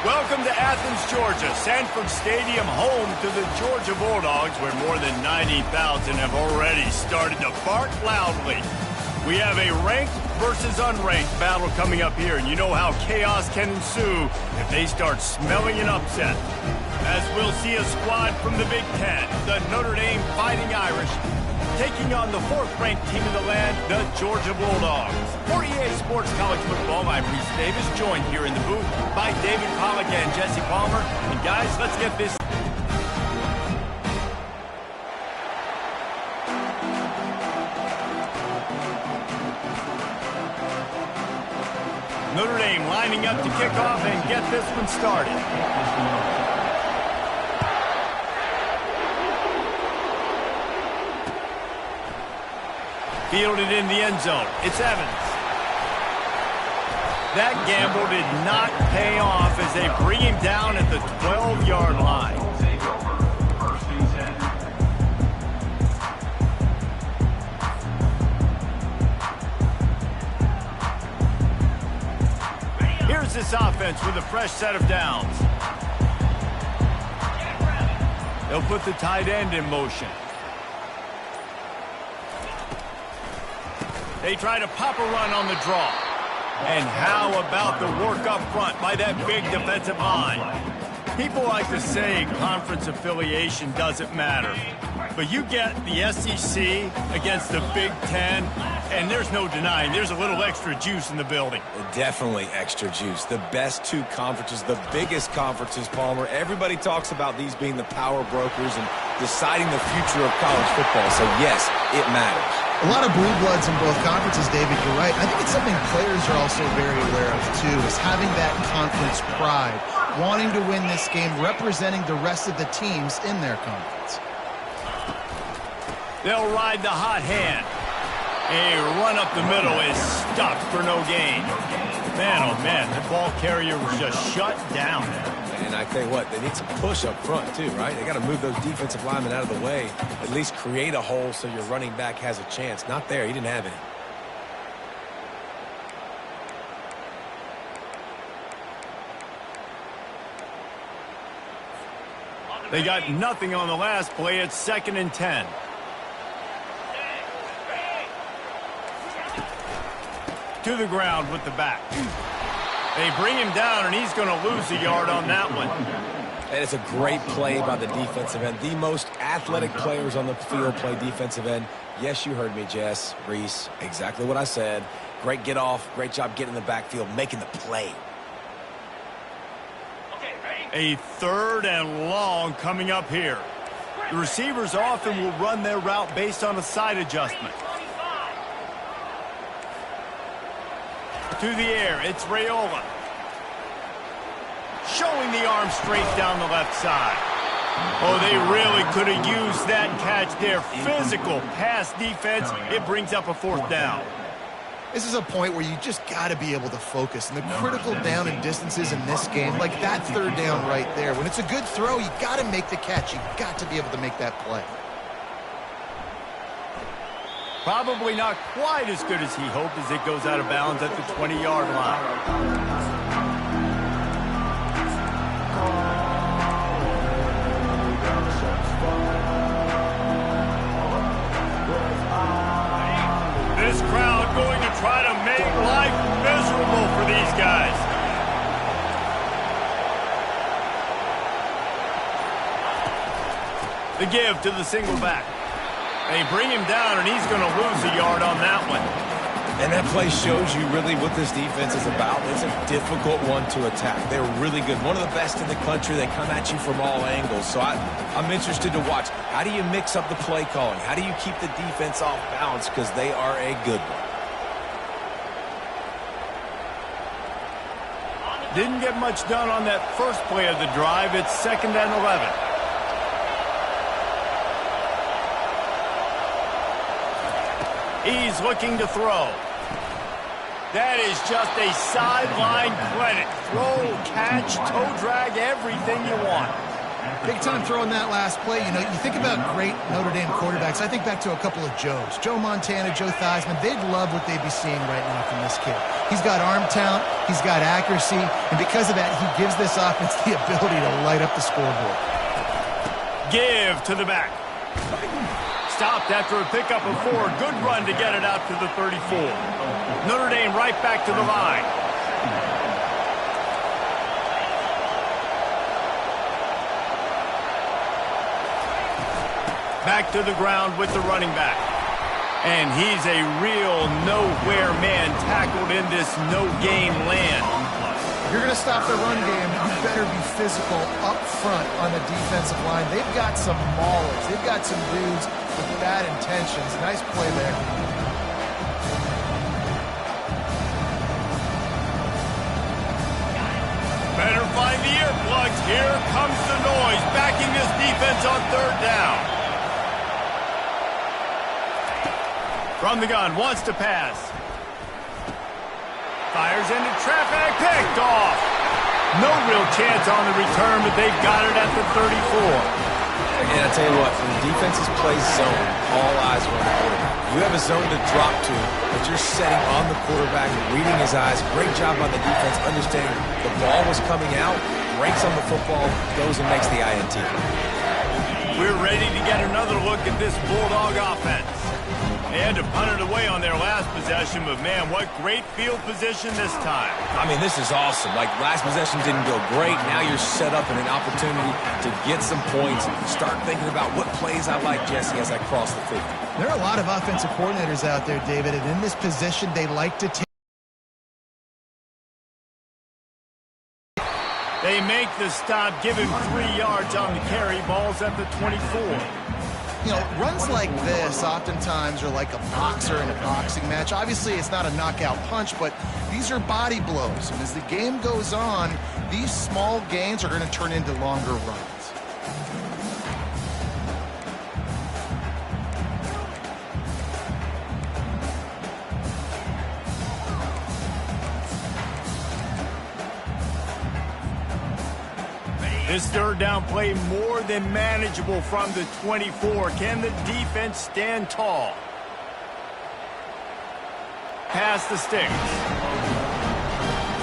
Welcome to Athens, Georgia, Sanford Stadium, home to the Georgia Bulldogs, where more than 90,000 have already started to bark loudly. We have a ranked versus unranked battle coming up here, and you know how chaos can ensue if they start smelling an upset. As we'll see a squad from the Big Ten, the Notre Dame Fighting Irish, taking on the fourth-ranked team in the land, the Georgia Bulldogs. For EA Sports College Football, I'm Reese Davis, joined here in the booth by David Pollack and Jesse Palmer. And guys, let's get this. Notre Dame lining up to kick off and get this one started. Fielded in the end zone. It's Evans. That gamble did not pay off as they bring him down at the 12-yard line. Here's this offense with a fresh set of downs. They'll put the tight end in motion. They try to pop a run on the draw. And how about the work up front by that big defensive line? People like to say conference affiliation doesn't matter. But you get the SEC against the Big Ten, and there's no denying there's a little extra juice in the building. Definitely extra juice. The best two conferences, the biggest conferences, Palmer. Everybody talks about these being the power brokers and deciding the future of college football. So, yes, it matters. A lot of blue bloods in both conferences, David, you're right. I think it's something players are also very aware of, too, is having that conference pride, wanting to win this game, representing the rest of the teams in their conference. They'll ride the hot hand. A run up the middle is stuck for no gain. Man, oh man, the ball carrier was just shut down. And I tell you what, they need some push up front too, right? They got to move those defensive linemen out of the way, at least create a hole so your running back has a chance. Not there, he didn't have any. They got nothing on the last play. It's 2nd and 10. To the ground with the back. They bring him down, and he's going to lose a yard on that one. And it's a great play by the defensive end. The most athletic players on the field play defensive end. Yes, you heard me, Jess, Reese. Exactly what I said. Great get off. Great job getting in the backfield, making the play. A 3rd and long coming up here. The receivers often will run their route based on a side adjustment. To the air, it's Raiola. Showing the arm straight down the left side. Oh, they really could have used that catch there. Physical pass defense. It brings up a 4th down. This is a point where you just got to be able to focus. And the critical down and distances in this game, like that 3rd down right there. When it's a good throw, you got to make the catch. You got to be able to make that play. Probably not quite as good as he hoped as it goes out of bounds at the 20-yard line. This crowd going to try to make life miserable for these guys. The give to the single back. They bring him down, and he's going to lose a yard on that one. And that play shows you really what this defense is about. It's a difficult one to attack. They're really good. One of the best in the country. They come at you from all angles. So I'm interested to watch. How do you mix up the play calling? How do you keep the defense off balance? Because they are a good one. Didn't get much done on that first play of the drive. It's 2nd and 11. He's looking to throw. That is just a sideline credit. Throw, catch, toe drag, everything you want. Big time throwing that last play. You know, you think about great Notre Dame quarterbacks. I think back to a couple of Joes. Joe Montana, Joe Theismann. They'd love what they'd be seeing right now from this kid. He's got arm talent. He's got accuracy. And because of that, he gives this offense the ability to light up the scoreboard. Give to the back. Stopped after a pickup of 4. Good run to get it out to the 34. Notre Dame right back to the line. Back to the ground with the running back. And he's a real nowhere man tackled in this no-gain land. If you're going to stop the run game, you better be physical up front on the defensive line. They've got some maulers. They've got some dudes with bad intentions. Nice play there. Better find the earplugs. Here comes the noise, backing this defense on 3rd down. From the gun, wants to pass. Fires into traffic, picked off. No real chance on the return, but they've got it at the 34. And I tell you what, when the defenses play zone, all eyes are on the quarterback. You have a zone to drop to, but you're setting on the quarterback, reading his eyes. Great job on the defense, understanding the ball was coming out, breaks on the football, goes and makes the INT. We're ready to get another look at this Bulldog offense. They had to punt it away on their last possession, but man, what great field position this time. I mean, this is awesome. Like, last possession didn't go great. Now you're set up in an opportunity to get some points. Start thinking about what plays I like, Jesse, as I cross the 50. There are a lot of offensive coordinators out there, David, and in this position, they like to take. They make the stop, give him 3 yards on the carry. Ball's at the 24. You know, runs like this oftentimes are like a boxer in a boxing match. Obviously, it's not a knockout punch, but these are body blows. And as the game goes on, these small gains are going to turn into longer runs. This 3rd down play more than manageable from the 24. Can the defense stand tall? Pass the sticks.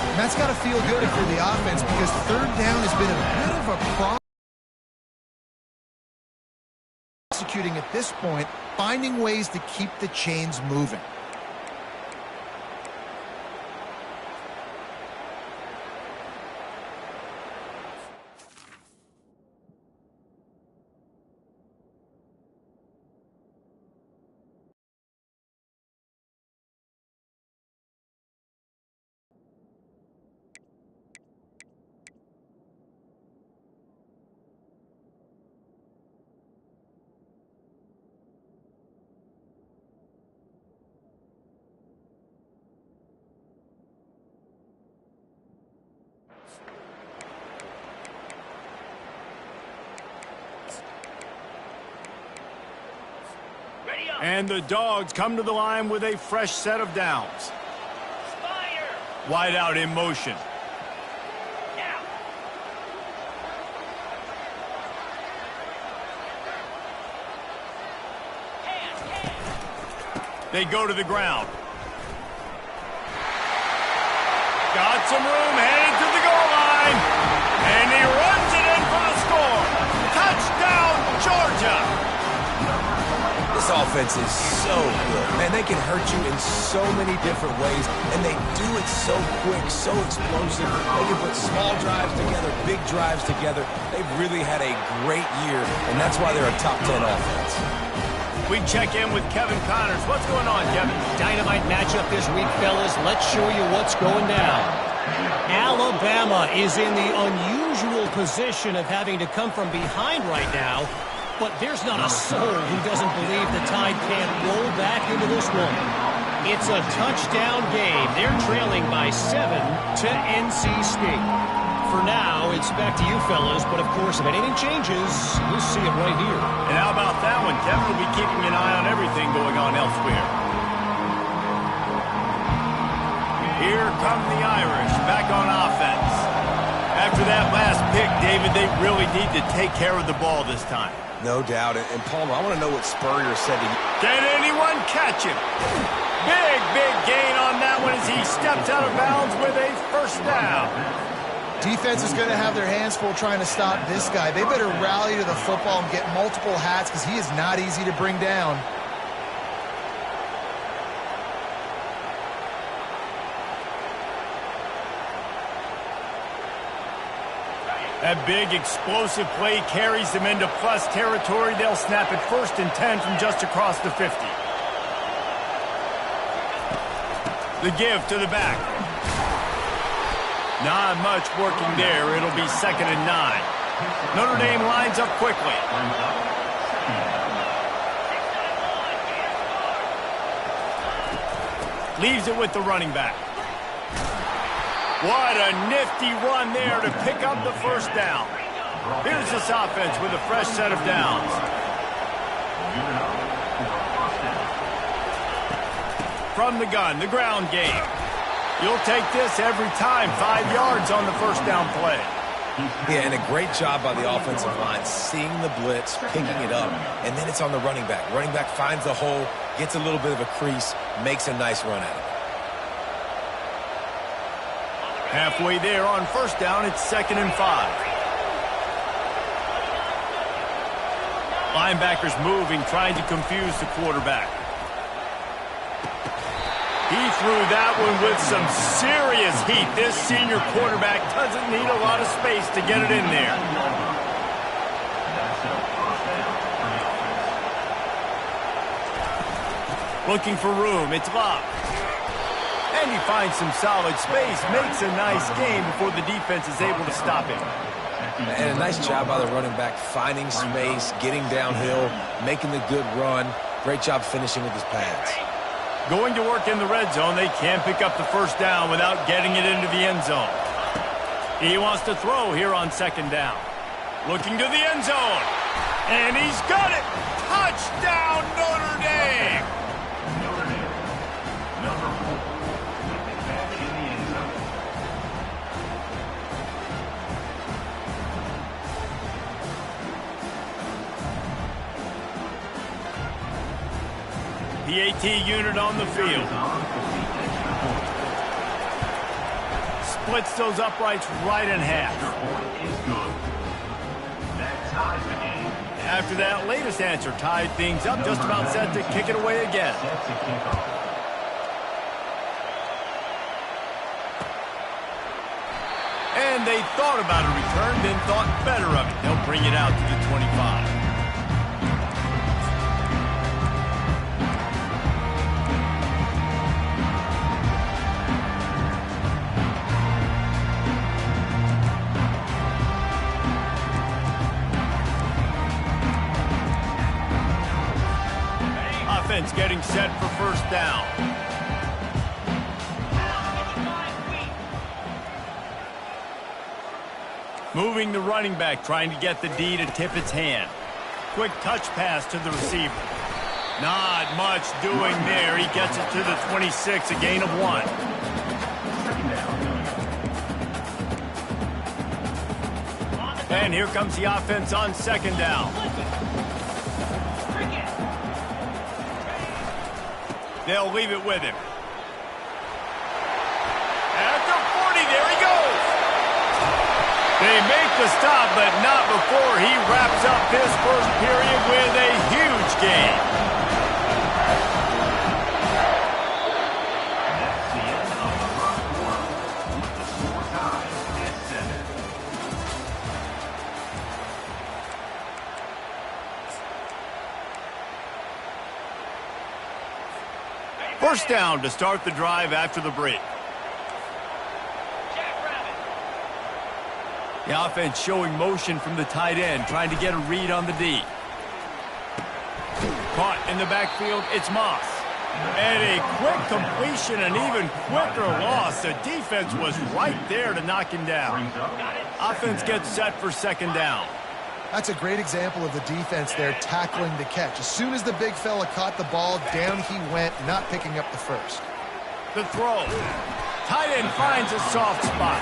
And that's got to feel good for the offense because 3rd down has been a bit of a problem. Executing at this point, finding ways to keep the chains moving. And the Dogs come to the line with a fresh set of downs. Wide out in motion. They go to the ground. Got some room, headed to the goal line. And he runs it in for the score. Touchdown, Georgia. This offense is so good. Man, they can hurt you in so many different ways, and they do it so quick, so explosive. They can put small drives together, big drives together. They've really had a great year, and that's why they're a top 10 offense. We check in with Kevin Connors. What's going on, Kevin? Dynamite matchup this week, fellas. Let's show you what's going down. Alabama is in the unusual position of having to come from behind right now. But there's not a soul who doesn't believe the Tide can't roll back into this one. It's a touchdown game. They're trailing by 7 to NC State. For now, it's back to you fellas, but of course, if anything changes, you'll see it right here. And how about that one? Kevin will be keeping an eye on everything going on elsewhere. Here come the Irish back on offense. After that last pick, David. They really need to take care of the ball this time. No doubt. And Palmer, I want to know what Spurrier said to you. Can anyone catch him? Big, big gain on that one as he steps out of bounds with a first down. Defense is going to have their hands full trying to stop this guy. They better rally to the football and get multiple hats because he is not easy to bring down. That big explosive play carries them into plus territory. They'll snap it 1st and 10 from just across the 50. The give to the back. Not much working there. It'll be 2nd and 9. Notre Dame lines up quickly. Leaves it with the running back. What a nifty run there to pick up the first down. Here's this offense with a fresh set of downs. From the gun, the ground game. You'll take this every time. 5 yards on the first down play. Yeah, and a great job by the offensive line, seeing the blitz, picking it up, and then it's on the running back. Running back finds a hole, gets a little bit of a crease, makes a nice run at it. Halfway there on first down, it's 2nd and 5. Linebackers moving, trying to confuse the quarterback. He threw that one with some serious heat. This senior quarterback doesn't need a lot of space to get it in there. Looking for room, it's locked. And he finds some solid space, makes a nice game before the defense is able to stop him. And a nice job by the running back, finding space, getting downhill, making the good run. Great job finishing with his pads. Going to work in the red zone, they can't pick up the first down without getting it into the end zone. He wants to throw here on 2nd down. Looking to the end zone. And he's got it! Touchdown, Notre Dame! The AT unit on the field. Splits those uprights right in half. After that latest answer tied things up, just about set to kick it away again. And they thought about a return, then thought better of it. They'll bring it out to the 25. Getting set for first down. Moving the running back, trying to get the D to tip its hand. Quick touch pass to the receiver. Not much doing there. He gets it to the 26, a gain of 1. And here comes the offense on 2nd down. They'll leave it with him. At the 40, there he goes. They make the stop, but not before he wraps up this first period with a huge gain. First down to start the drive after the break. The offense showing motion from the tight end, trying to get a read on the D. Caught in the backfield, it's Moss. And a quick completion, an even quicker loss. The defense was right there to knock him down. Offense gets set for 2nd down. That's a great example of the defense there tackling the catch. As soon as the big fella caught the ball, down he went, not picking up the first. The throw. Tight end finds a soft spot.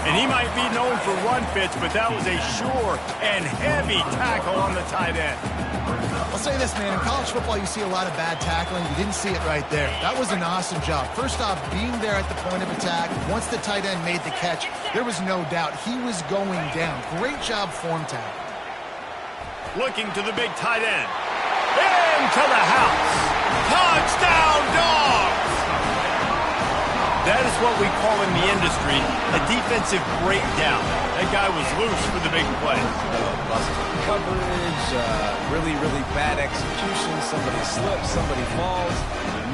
And he might be known for run fits, but that was a sure and heavy tackle on the tight end. I'll say this, man. In college football, you see a lot of bad tackling. You didn't see it right there. That was an awesome job. First off, being there at the point of attack. Once the tight end made the catch, there was no doubt he was going down. Great job form tackle. Looking to the big tight end. Into the house. Touchdown, Dogs! That is what we call in the industry a defensive breakdown. That guy was loose for the big play. Busted coverage, really bad execution. Somebody slips, somebody falls.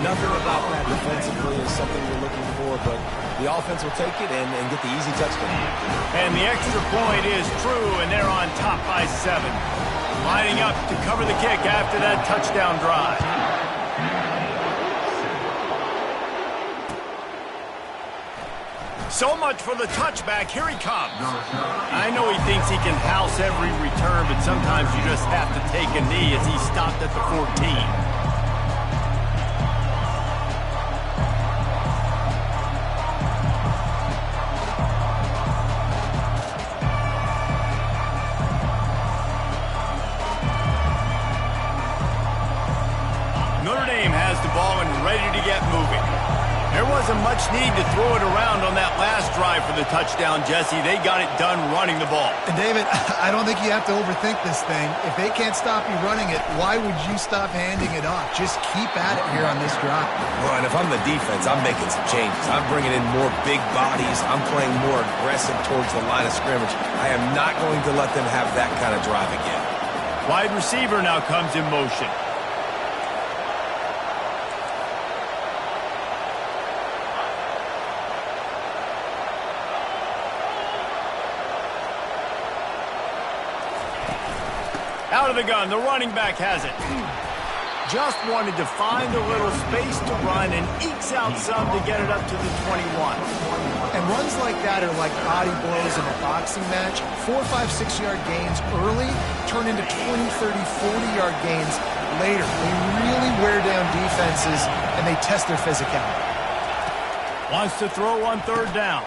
Nothing about that defensively is something we're looking for, but the offense will take it and get the easy touchdown. And the extra point is true, and they're on top by 7. Lining up to cover the kick after that touchdown drive. So much for the touchback. Here he comes. I know he thinks he can house every return, but sometimes you just have to take a knee as he stopped at the 14. Notre Dame has the ball and ready to get moving. There wasn't much need to throw it around on that last drive for the touchdown, Jesse. They got it done running the ball. And David, I don't think you have to overthink this thing. If they can't stop you running it, why would you stop handing it off? Just keep at it here on this drive. Well, and if I'm the defense, I'm making some changes. I'm bringing in more big bodies. I'm playing more aggressive towards the line of scrimmage. I am not going to let them have that kind of drive again. Wide receiver now comes in motion. Out of the gun, the running back has it. Just wanted to find a little space to run and ekes out some to get it up to the 21. And runs like that are like body blows in a boxing match. 4, 5, 6-yard gains early turn into 20, 30, 40-yard gains later. They really wear down defenses, and they test their physicality. Wants to throw on 3rd down.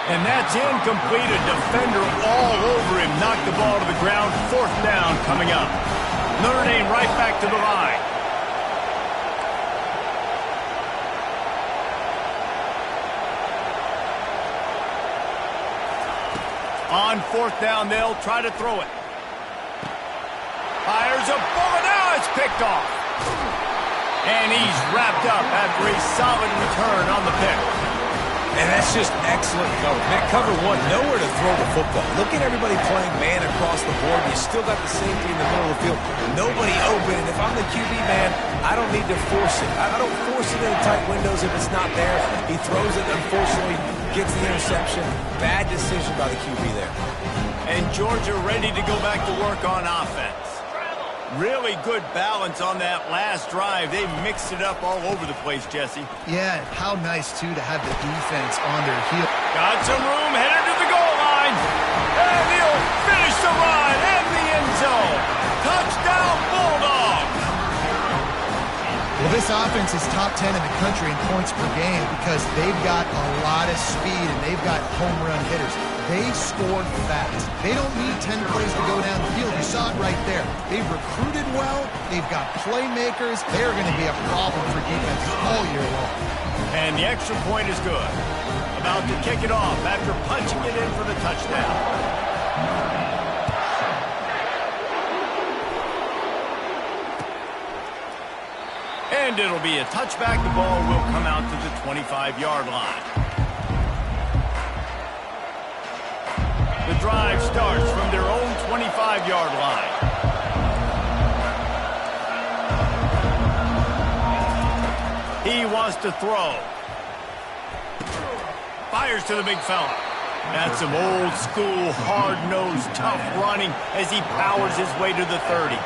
And that's incomplete. A defender all over him. Knocked the ball to the ground. 4th down coming up. Notre Dame right back to the line. On 4th down, they'll try to throw it. Fires a bullet. Now it's picked off. And he's wrapped up after a solid return on the pick. And that's just excellent cover. Man, cover 1, nowhere to throw the football. Look at everybody playing man across the board. You still got the safety in the middle of the field. Nobody open. And if I'm the QB, man, I don't need to force it. I don't force it in tight windows if it's not there. He throws it, unfortunately, gets the interception. Bad decision by the QB there. And Georgia ready to go back to work on offense. Really good balance on that last drive. They mixed it up all over the place, Jesse. Yeah, how nice, too, to have the defense on their heel. Got some room, headed to the goal line. And he'll finish the run in the end zone. Touchdown, Bulldogs. Well, this offense is top 10 in the country in points per game because they've got a lot of speed and they've got home run hitters. They score fast. They don't need 10 plays to go down the field. You saw it right there. They've recruited well. They've got playmakers. They're going to be a problem for defenses all year long. And the extra point is good. About to kick it off after punching it in for the touchdown. And it'll be a touchback. The ball will come out to the 25-yard line. The drive starts from their own 25-yard line. He wants to throw. Fires to the big fella. That's some old school, hard-nosed, tough running as he powers his way to the 30.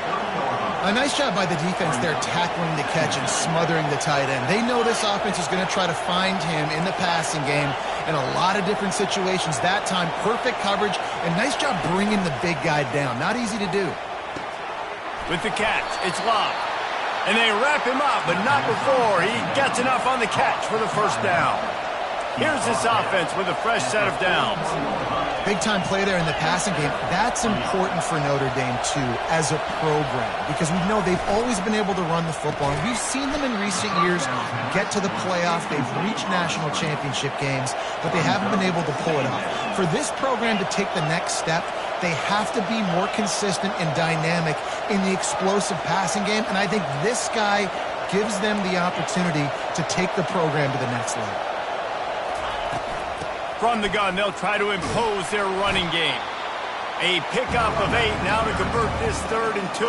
A nice job by the defense there tackling the catch and smothering the tight end. They know this offense is going to try to find him in the passing game in a lot of different situations. That time, perfect coverage, and nice job bringing the big guy down. Not easy to do. With the catch, it's Love. And they wrap him up, but not before he gets enough on the catch for the first down. Here's this offense with a fresh set of downs. Big-time play there in the passing game. That's important for Notre Dame, too, as a program, because we know they've always been able to run the football. And we've seen them in recent years get to the playoff. They've reached national championship games, but they haven't been able to pull it off. For this program to take the next step, they have to be more consistent and dynamic in the explosive passing game, and I think this guy gives them the opportunity to take the program to the next level. From the gun, they'll try to impose their running game. A pickup of 8 now to convert this 3rd and 2.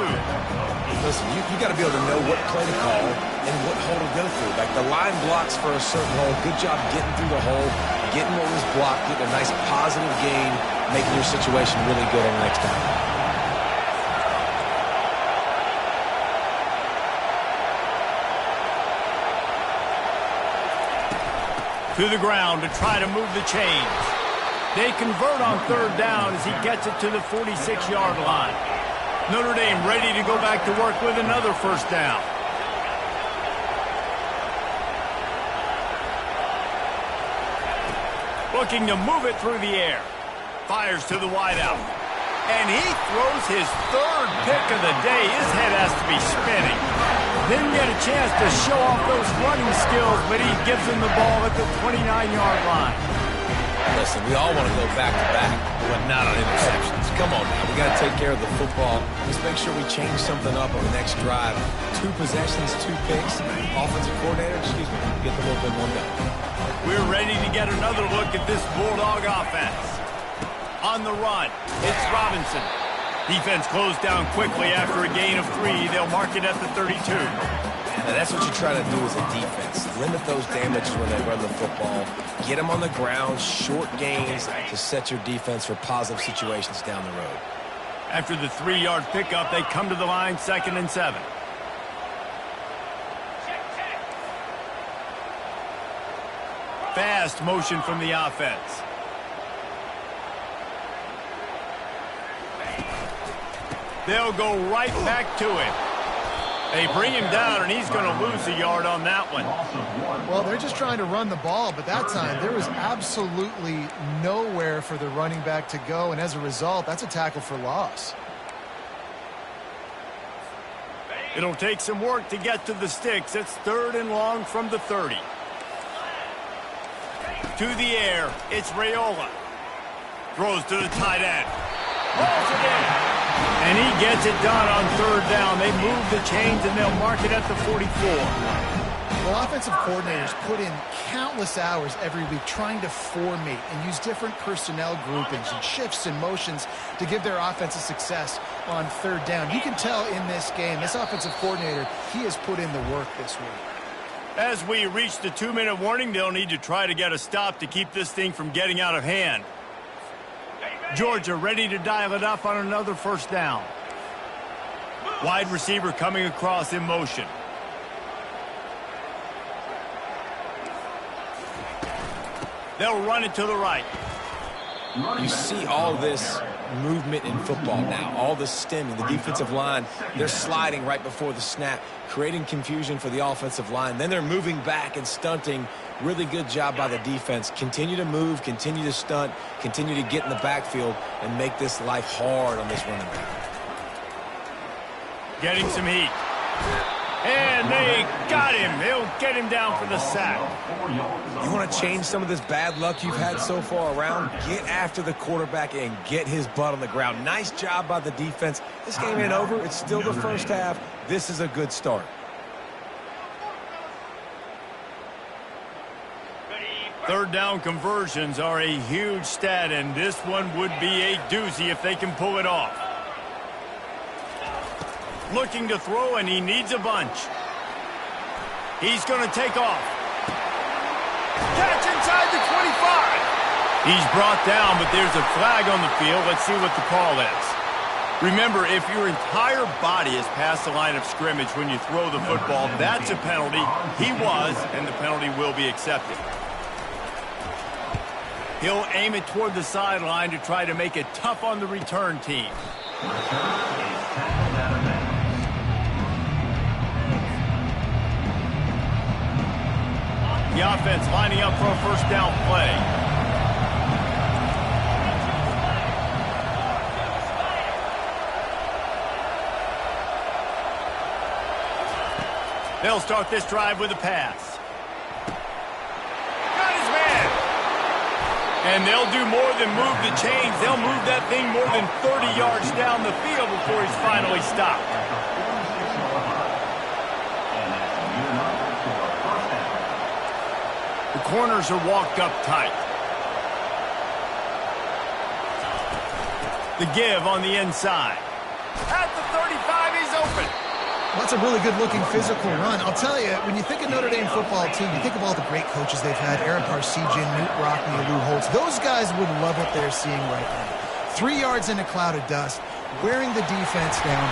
Listen, you got to be able to know what play to call and what hole to go through. Like the line blocks for a certain hole. Good job getting through the hole, getting what was blocked, getting a nice positive gain, making your situation really good on the next time. To the ground to try to move the chains. They convert on 3rd down as he gets it to the 46-yard line. Notre Dame ready to go back to work with another first down. Looking to move it through the air. Fires to the wideout. And he throws his 3rd pick of the day. His head has to be spinning. Didn't get a chance to show off those running skills, but he gives him the ball at the 29-yard line. Listen, we all want to go back-to-back, but not on interceptions. Come on now. We got to take care of the football. Let's make sure we change something up on the next drive. 2 possessions, 2 picks. Offensive coordinator, get the little bit more done. We're ready to get another look at this Bulldog offense. On the run, it's Robinson. Defense closed down quickly after a gain of 3. They'll mark it at the 32. Now that's what you try to do as a defense. Limit those damages when they run the football. Get them on the ground, short gains to set your defense for positive situations down the road. After the 3-yard pickup, they come to the line, 2nd and 7. Fast motion from the offense. They'll go right back to him. They bring him down, and he's going to lose a yard on that one. Well, they're just trying to run the ball, but that time there was absolutely nowhere for the running back to go, and as a result, that's a tackle for loss. It'll take some work to get to the sticks. It's 3rd and long from the 30. To the air, it's Raiola. Throws to the tight end. Rolls it in. And he gets it done on 3rd down. They move the chains, and they'll mark it at the 44. Well, offensive coordinators put in countless hours every week trying to formate and use different personnel groupings and shifts and motions to give their offense a success on 3rd down. You can tell in this game, this offensive coordinator, he has put in the work this week. As we reach the 2-minute warning, they'll need to try to get a stop to keep this thing from getting out of hand. Georgia ready to dial it up on another first down. Wide receiver coming across in motion. They'll run it to the right. You see all this movement in football now, all the stemming, the defensive line, they're sliding right before the snap, creating confusion for the offensive line. Then they're moving back and stunting. Really good job by the defense. Continue to move, continue to stunt, continue to get in the backfield and make this life hard on this running back. Getting some heat. And they got him. They'll get him down for the sack. You want to change some of this bad luck you've had so far around? Get after the quarterback and get his butt on the ground. Nice job by the defense. This game ain't over. It's still the first half. This is a good start. Third down conversions are a huge stat, and this one would be a doozy if they can pull it off. Looking to throw, and he needs a bunch. He's going to take off. Catch inside the 25. He's brought down, but there's a flag on the field. Let's see what the call is. Remember, if your entire body is past the line of scrimmage when you throw the football, that's a penalty. He was, and the penalty will be accepted. He'll aim it toward the sideline to try to make it tough on the return team. The offense lining up for a first down play. They'll start this drive with a pass. Got his man. And they'll do more than move the chains. They'll move that thing more than 30 yards down the field before he's finally stopped. The corners are walked up tight. The give on the inside. At the 35, he's open. Well, that's a really good-looking physical run. I'll tell you, when you think of Notre Dame football team, you think of all the great coaches they've had, Aaron Parsegian, Newt Rockne, Lou Holtz. Those guys would love what they're seeing right now. 3 yards in a cloud of dust, wearing the defense down.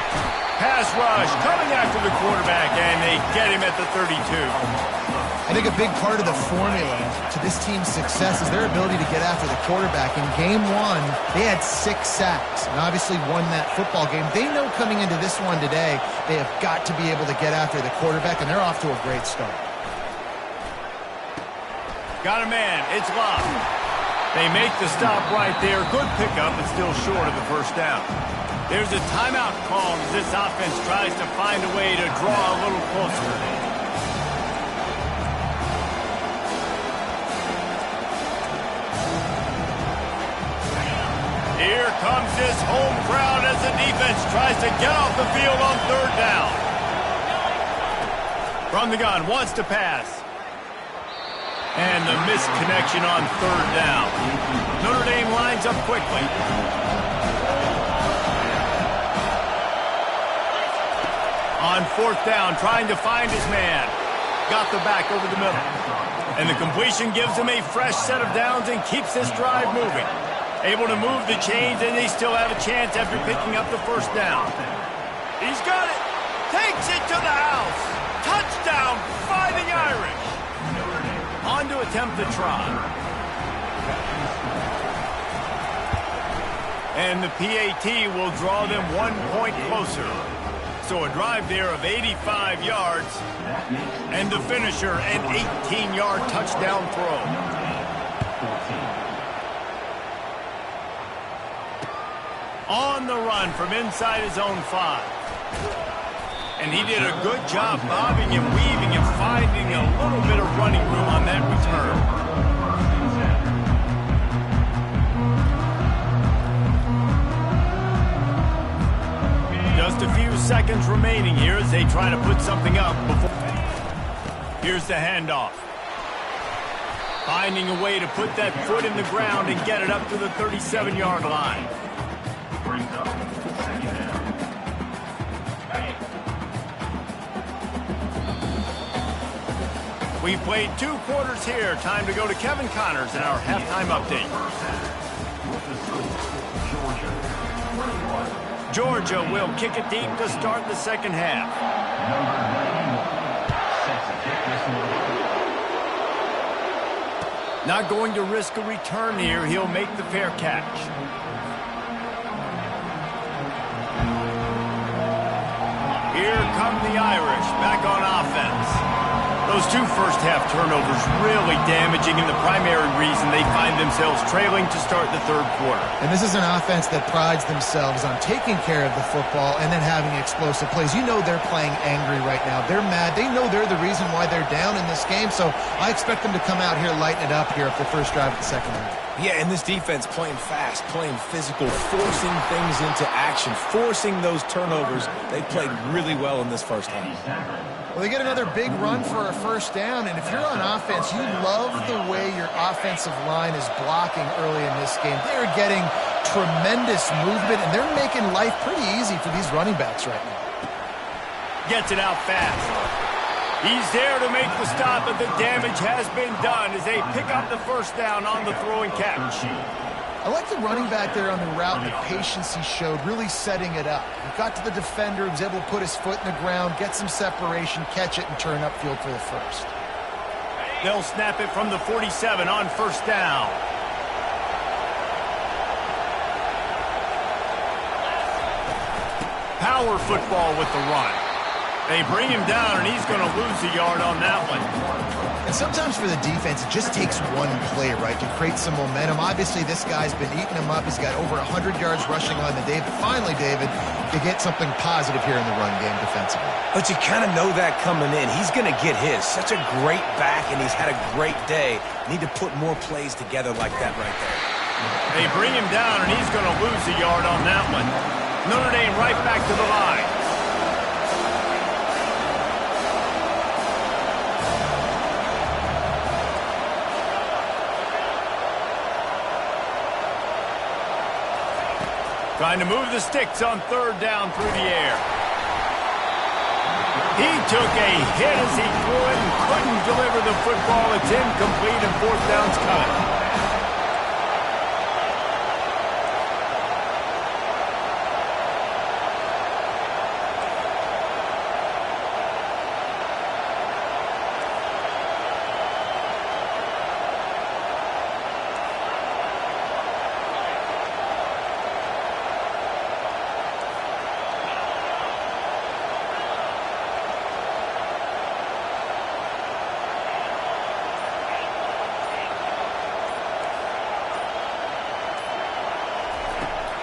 Pass rush, coming after the quarterback, and they get him at the 32. I think a big part of the formula to this team's success is their ability to get after the quarterback. In game one, they had 6 sacks and obviously won that football game. They know coming into this one today, they have got to be able to get after the quarterback, and they're off to a great start. Got a man. It's locked. They make the stop right there. Good pickup, but still short of the first down. There's a timeout call as this offense tries to find a way to draw a little closer. Here comes this home crowd as the defense tries to get off the field on third down. From the gun, wants to pass. And the missed connection on third down. Notre Dame lines up quickly. On fourth down, trying to find his man. Got the back over the middle. And the completion gives him a fresh set of downs and keeps this drive moving. Able to move the chains, and they still have a chance after picking up the first down. He's got it. Takes it to the house. Touchdown, Fighting Irish. On to attempt the try. And the PAT will draw them 1 point closer. So a drive there of 85 yards. And the finisher, an 18-yard touchdown throw. On the run from inside his own 5. And he did a good job bobbing and weaving and finding a little bit of running room on that return. Just a few seconds remaining here as they try to put something up before. Here's the handoff. Finding a way to put that foot in the ground and get it up to the 37-yard line. We played 2 quarters here. Time to go to Kevin Connors in our halftime update. Georgia will kick it deep to start the second half. Not going to risk a return here. He'll make the fair catch. Here come the Irish back on offense. Those 2 first-half turnovers really damaging and the primary reason they find themselves trailing to start the third quarter. And this is an offense that prides themselves on taking care of the football and then having explosive plays. You know they're playing angry right now. They're mad. They know they're the reason why they're down in this game, so I expect them to come out here, lighten it up here for the first drive of the second half. Yeah, and this defense playing fast, playing physical, forcing things into action, forcing those turnovers. They played really well in this first half. Well, they get another big run for a first down, and if you're on offense, you love the way your offensive line is blocking early in this game. They're getting tremendous movement, and they're making life pretty easy for these running backs right now. Gets it out fast. He's there to make the stop, but the damage has been done as they pick up the first down on the throw and catch. I like the running back there on the route and the patience he showed, really setting it up. He got to the defender, was able to put his foot in the ground, get some separation, catch it, and turn upfield for the first. They'll snap it from the 47 on first down. Power football with the run. They bring him down, and he's going to lose a yard on that one. And sometimes for the defense, it just takes one play, right, to create some momentum. Obviously, this guy's been eating them up. He's got over 100 yards rushing on the day. But finally, David, to get something positive here in the run game defensively. But you kind of know that coming in. He's going to get his. Such a great back, and he's had a great day. Need to put more plays together like that right there. They bring him down, and he's going to lose a yard on that one. Notre Dame right back to the line. Trying to move the sticks on third down through the air. He took a hit as he threw it and couldn't deliver the football. It's incomplete and fourth down's cut.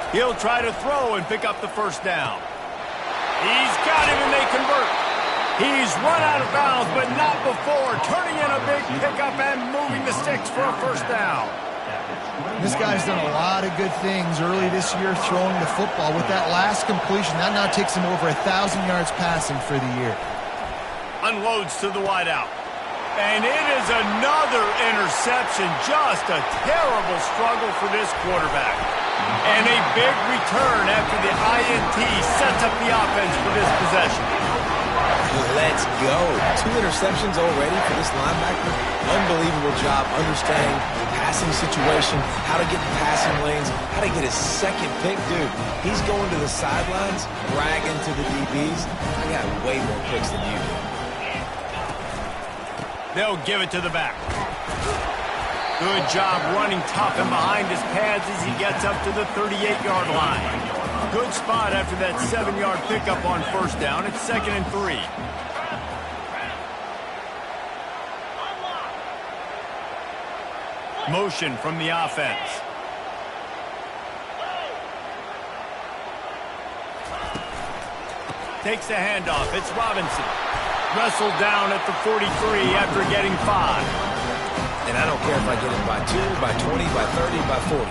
He'll try to throw and pick up the first down. He's got him and they convert. He's run out of bounds, but not before turning in a big pickup and moving the sticks for a first down. This guy's done a lot of good things early this year throwing the football. With that last completion, that now takes him over 1,000 yards passing for the year. Unloads to the wideout. And it is another interception. Just a terrible struggle for this quarterback. And a big return after the INT sets up the offense for this possession. Let's go. 2 interceptions already for this linebacker. Unbelievable job understanding the passing situation, how to get in passing lanes, how to get his second pick. Dude, he's going to the sidelines, bragging to the DBs. I got way more picks than you do. They'll give it to the back. Good job running tough and behind his pads as he gets up to the 38-yard line. Good spot after that 7-yard pickup on first down. It's 2nd and 3. Motion from the offense. Takes the handoff. It's Robinson. Wrestled down at the 43 after getting 5. And I don't care if I get him by 2, by 20, by 30, by 40.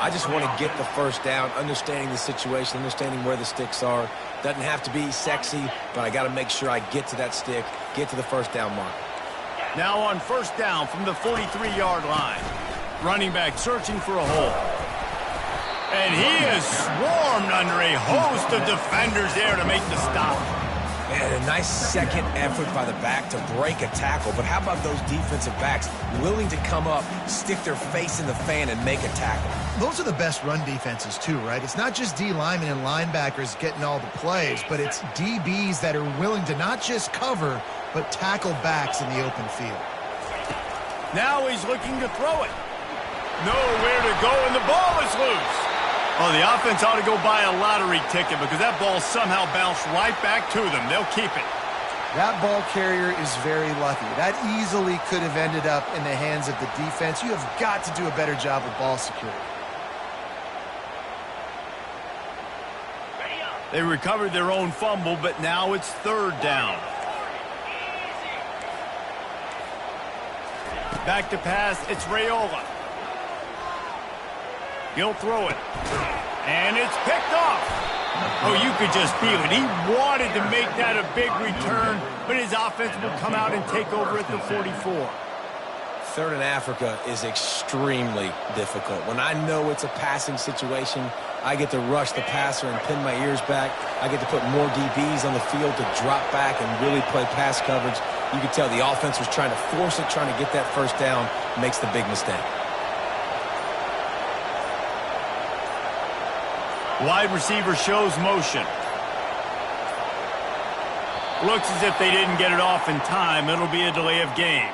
I just want to get the first down, understanding the situation, understanding where the sticks are. Doesn't have to be sexy, but I got to make sure I get to that stick, get to the first down mark. Now on first down from the 43-yard line. Running back searching for a hole. And he is swarmed under a host of defenders there to make the stop. And a nice second effort by the back to break a tackle. But how about those defensive backs willing to come up, stick their face in the fan, and make a tackle? Those are the best run defenses, too, right? It's not just D linemen and linebackers getting all the plays, but it's DBs that are willing to not just cover, but tackle backs in the open field. Now he's looking to throw it. Nowhere to go, and the ball is loose. Oh, the offense ought to go buy a lottery ticket because that ball somehow bounced right back to them. They'll keep it. That ball carrier is very lucky. That easily could have ended up in the hands of the defense. You have got to do a better job of ball security. They recovered their own fumble, but now it's third down. Back to pass, it's Raiola. He'll throw it. And it's picked off. Oh, you could just feel it. He wanted to make that a big return, but his offense will come out and take over at the 44. Third in Africa is extremely difficult. When I know it's a passing situation, I get to rush the passer and pin my ears back. I get to put more DBs on the field to drop back and really play pass coverage. You can tell the offense was trying to force it, trying to get that first down, makes the big mistake. Wide receiver shows motion. Looks as if they didn't get it off in time. It'll be a delay of game.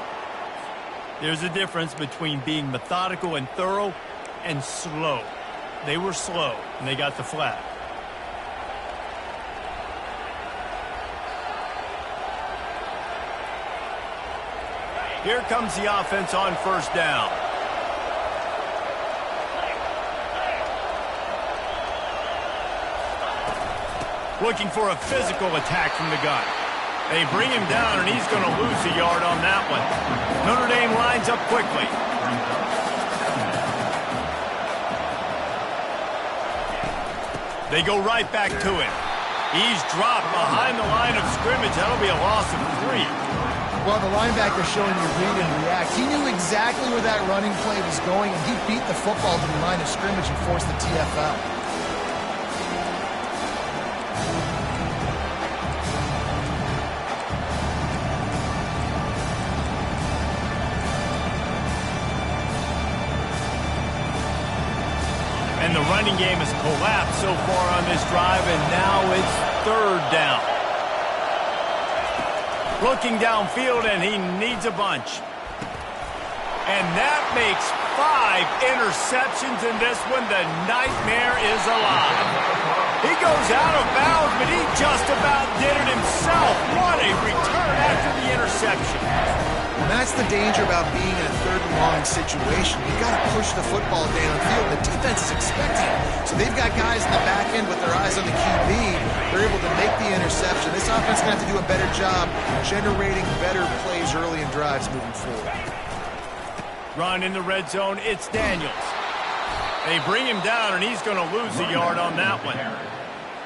There's a difference between being methodical and thorough and slow. They were slow, and they got the flag. Here comes the offense on first down. Looking for a physical attack from the gun. They bring him down, and he's going to lose a yard on that one. Notre Dame lines up quickly. They go right back to him. He's dropped behind the line of scrimmage. That'll be a loss of 3. Well, the linebacker showing you read and react. He knew exactly where that running play was going, and he beat the football to the line of scrimmage and forced the TFL. And the running game has collapsed so far on this drive, and now it's third down. Looking downfield, and he needs a bunch. And that makes 5 interceptions in this one. The nightmare is alive. He goes out of bounds, but he just about did it himself. What a return after the interception. And that's the danger about being in a third and long situation. You've got to push the football downfield. The defense is expecting it. So they've got guys in the back end with their eyes on the QB. They're able to make the interception. This offense is going to have to do a better job generating better plays early in drives moving forward. Run in the red zone. It's Daniels. They bring him down, and he's going to lose a yard on that one.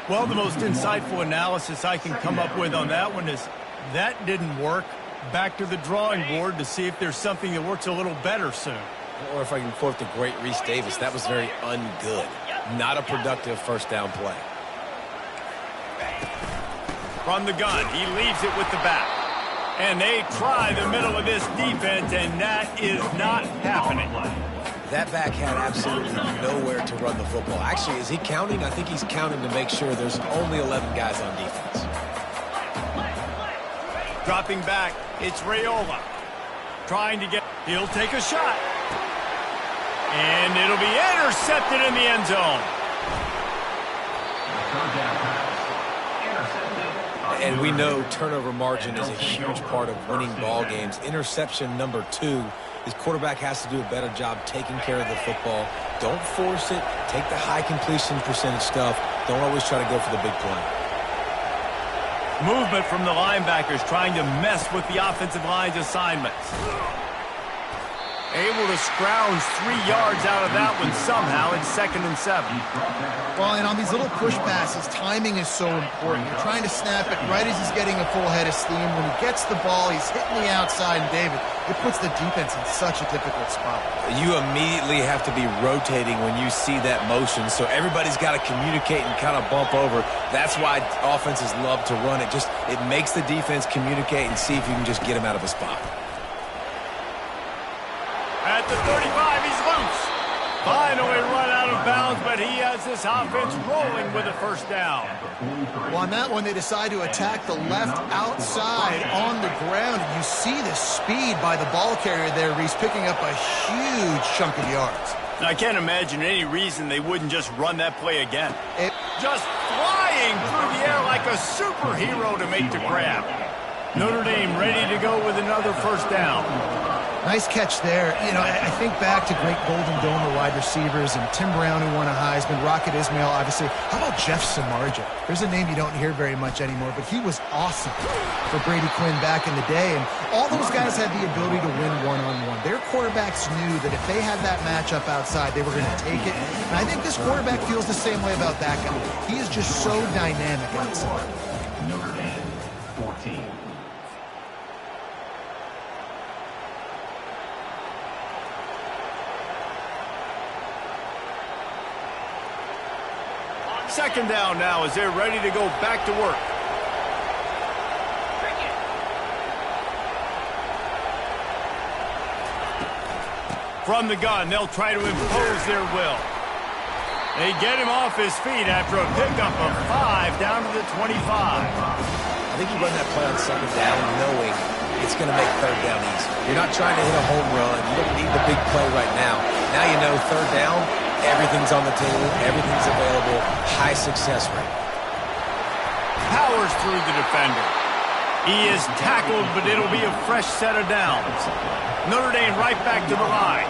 Well, the most insightful analysis I can come up with on that one is that didn't work. Back to the drawing board to see if there's something that works a little better soon. Or if I can quote the great Reese Davis, that was very ungood. Not a productive first down play. From the gun, he leaves it with the back. And they try the middle of this defense, and that is not happening. That back had absolutely nowhere to run the football. Actually, is he counting? I think he's counting to make sure there's only 11 guys on defense. Dropping back, it's Raiola. Trying to get, he'll take a shot. And it'll be intercepted in the end zone. And we know turnover margin is a huge part of winning ball games. Interception number 2. His quarterback has to do a better job taking care of the football. Don't force it. Take the high completion percentage stuff. Don't always try to go for the big play. Movement from the linebackers trying to mess with the offensive line's assignments. Able to scrounge 3 yards out of that one somehow. It's 2nd and 7. Well, and on these little push passes, timing is so important. You're trying to snap it right as he's getting a full head of steam. When he gets the ball, he's hitting the outside, and David, it puts the defense in such a difficult spot. You immediately have to be rotating when you see that motion, so everybody's got to communicate and kind of bump over. That's why offenses love to run it. It makes the defense communicate and see if you can just get him out of a spot. At the 35, he's loose. Finally run out of bounds, but he has this offense rolling with a first down. Well, on that one, they decide to attack the left outside on the ground. And you see the speed by the ball carrier there, Reese, picking up a huge chunk of yards. I can't imagine any reason they wouldn't just run that play again. Just flying through the air like a superhero to make the grab. Notre Dame ready to go with another first down. Nice catch there. You know, I think back to great Golden Dome wide receivers and Tim Brown, who won a Heisman, Rocket Ismail, obviously. How about Jeff Samardzija? There's a name you don't hear very much anymore, but he was awesome for Brady Quinn back in the day. And all those guys had the ability to win one-on-one. Their quarterbacks knew that if they had that matchup outside, they were going to take it. And I think this quarterback feels the same way about that guy. He is just so dynamic outside. Notre Dame, 14. Second down now as they're ready to go back to work. From the gun, they'll try to impose their will. They get him off his feet after a pickup of 5 down to the 25. I think you run that play on second down knowing it's going to make third down easy. You're not trying to hit a home run. You don't need the big play right now. Now you know third down, everything's on the table, everything's available, high success rate. Powers through the defender. He is tackled, but it'll be a fresh set of downs. Notre Dame right back to the line.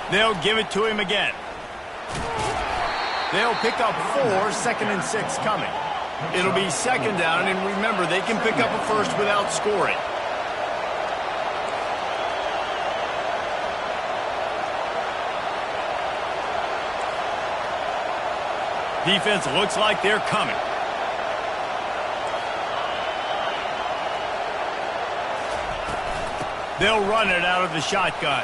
They'll give it to him again. They'll pick up 4, 2nd and 6 coming. It'll be 2nd down, and remember, they can pick up a first without scoring. Defense looks like they're coming. They'll run it out of the shotgun.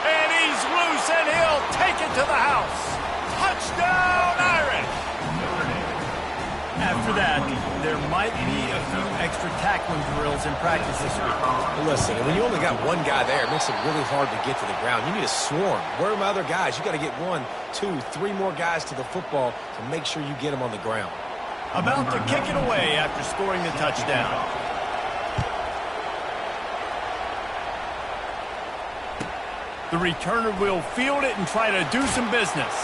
And he's loose, and he'll take it to the house. Touchdown, Irish! After that, there might be a few extra tackling drills in practice this week. Listen, when you only got one guy there, it makes it really hard to get to the ground. You need a swarm. Where are my other guys? You got to get 1, 2, 3 more guys to the football to make sure you get them on the ground. About to kick it away after scoring the touchdown. The returner will field it and try to do some business.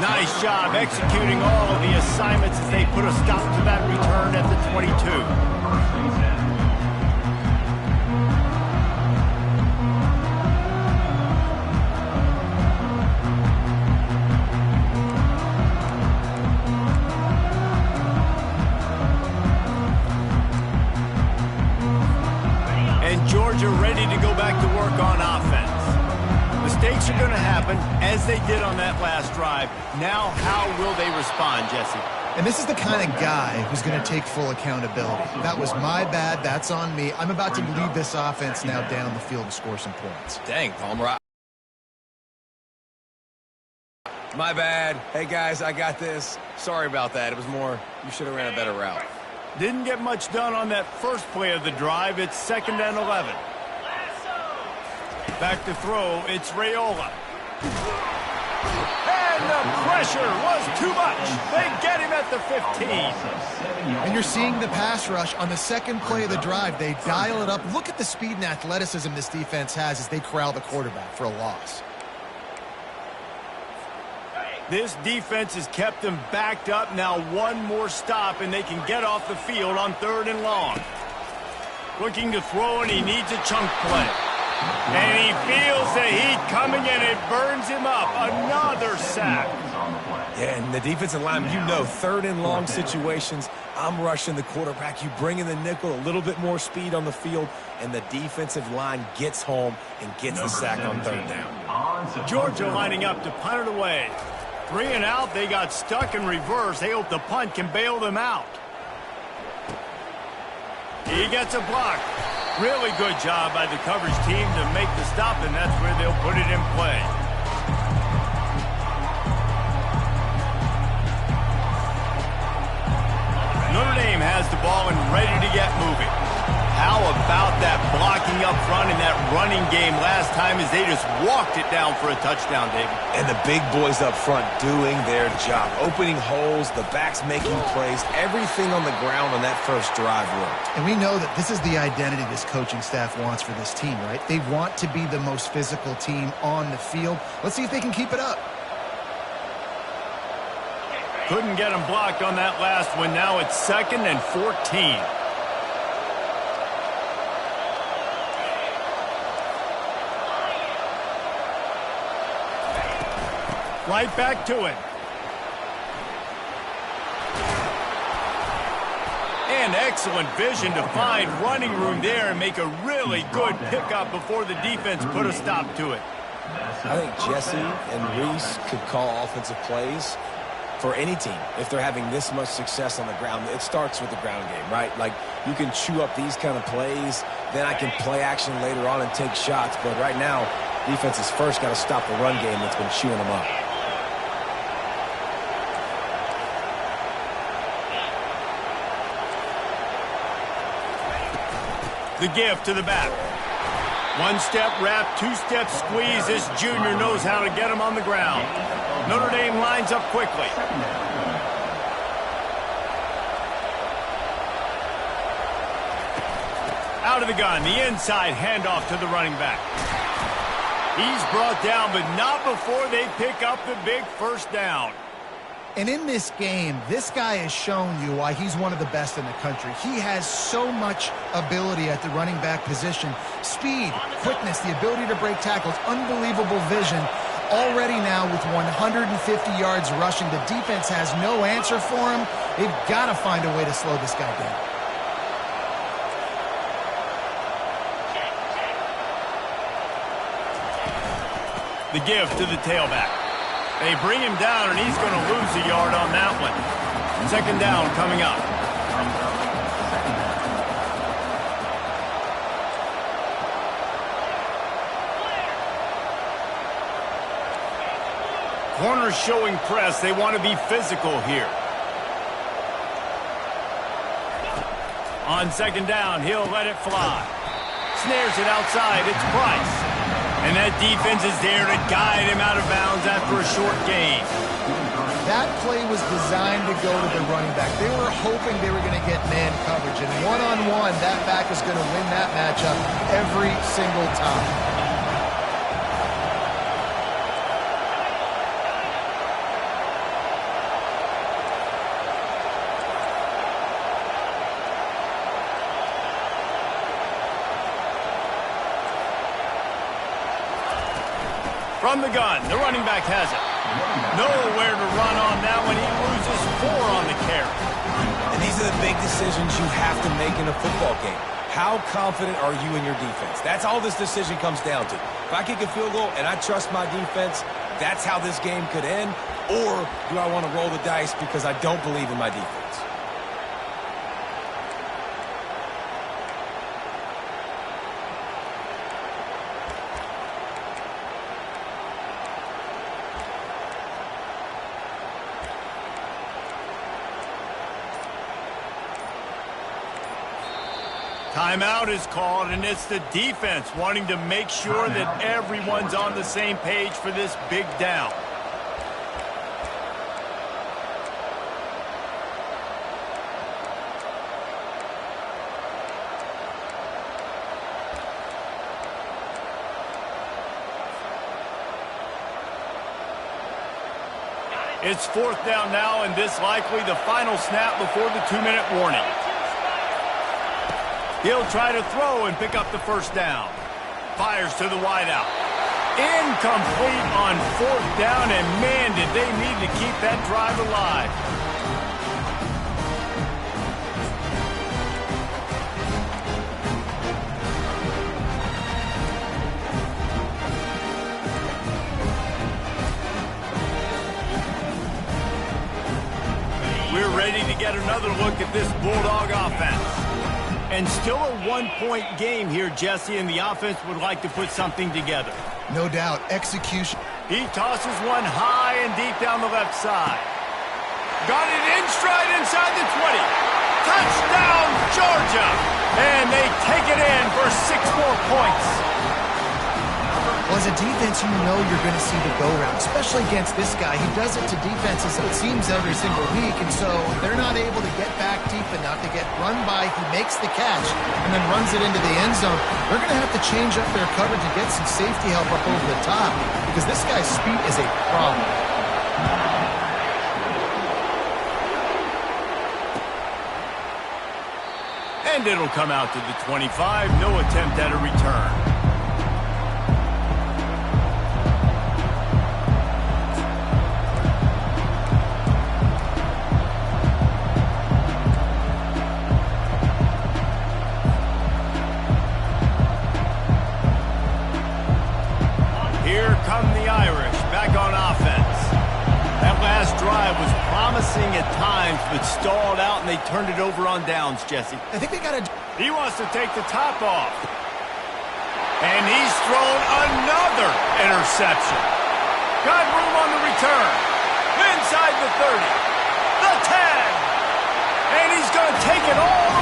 Nice job executing all of the assignments as they put a stop to that return at the 22. And Georgia ready to go back to work on offense. Mistakes are going to happen, as they did on that last drive. Now, how will they respond, Jesse? And this is the kind of guy who's going to take full accountability. That was my bad. That's on me. I'm about to lead this offense now down the field to score some points. Dang, Palmer. My bad. Hey, guys, I got this. Sorry about that. It was more, you should have ran a better route. Didn't get much done on that first play of the drive. It's 2nd and 11. Back to throw, it's Raiola. And the pressure was too much. They get him at the 15. And you're seeing the pass rush on the second play of the drive. They dial it up. Look at the speed and athleticism this defense has as they corral the quarterback for a loss. This defense has kept them backed up. Now 1 more stop, and they can get off the field on 3rd and long. Looking to throw, and he needs a chunk play. And he feels the heat coming, and it burns him up. Another sack. Yeah, and the defensive line, you know, 3rd and long situations, I'm rushing the quarterback. You bring in the nickel, a little bit more speed on the field, and the defensive line gets home and gets the sack on 3rd down. Georgia lining up to punt it away. 3 and out, they got stuck in reverse. They hope the punt can bail them out. He gets a block. Really good job by the coverage team to make the stop, and that's where they'll put it in play. Notre Dame has the ball and ready to get moving. How about that blocking up front in that running game last time as they just walked it down for a touchdown, David? And the big boys up front doing their job, opening holes, the backs making plays, everything on the ground on that first drive worked. And we know that this is the identity this coaching staff wants for this team, right? They want to be the most physical team on the field. Let's see if they can keep it up. Couldn't get him blocked on that last one. Now it's 2nd and 14. Right back to it. And excellent vision to find running room there and make a really good pickup before the defense put a stop to it. I think Jesse and Reese could call offensive plays for any team if they're having this much success on the ground. It starts with the ground game, right? Like, you can chew up these kind of plays, then I can play action later on and take shots. But right now, defense has first got to stop the run game that's been chewing them up. The give to the back. 1-step wrap, 2-step squeeze. This junior knows how to get him on the ground. Notre Dame lines up quickly. Out Out of the gun, the inside handoff to the running back. He's brought down, but not before they pick up the big first down. And in this game, this guy has shown you why he's one of the best in the country. He has so much ability at the running back position. Speed, quickness, the ability to break tackles, unbelievable vision. Already now with 150 yards rushing, the defense has no answer for him. They've got to find a way to slow this guy down. The give to the tailback. They bring him down, and he's going to lose a yard on that one. Second down coming up. Corners showing press. They want to be physical here. On second down, he'll let it fly. Snares it outside. It's Price. And that defense is there to guide him out of bounds after a short gain. That play was designed to go to the running back. They were hoping they were going to get man coverage. And one-on-one, that back is going to win that matchup every single time. From the gun, the running back has it. Nowhere to run on that one. He loses 4 on the carry. And these are the big decisions you have to make in a football game. How confident are you in your defense? That's all this decision comes down to. If I kick a field goal and I trust my defense, that's how this game could end. Or do I want to roll the dice because I don't believe in my defense? Timeout is called, and it's the defense wanting to make sure that everyone's on the same page for this big down. It's fourth down now, and this likely the final snap before the 2-minute warning. He'll try to throw and pick up the first down. Fires to the wideout. Incomplete on fourth down, and man, did they need to keep that drive alive. We're ready to get another look at this Bulldog offense. And still a one-point game here, Jesse, and the offense would like to put something together. No doubt, execution. He tosses one high and deep down the left side. Got it in stride inside the 20. Touchdown, Georgia! And they take it in for 6 more points. Well, as a defense, you know you're going to see the go-round, especially against this guy. He does it to defenses, it seems, every single week, and so they're not able to get back deep enough to get run by. He makes the catch and then runs it into the end zone. They're going to have to change up their coverage and get some safety help up over the top because this guy's speed is a problem. And it'll come out to the 25. No attempt at a return. Here come the Irish back on offense. That last drive was promising at times, but stalled out, and they turned it over on downs, Jesse. I think they got to... He wants to take the top off. And he's thrown another interception. Got room on the return. Inside the 30. The 10. And he's going to take it all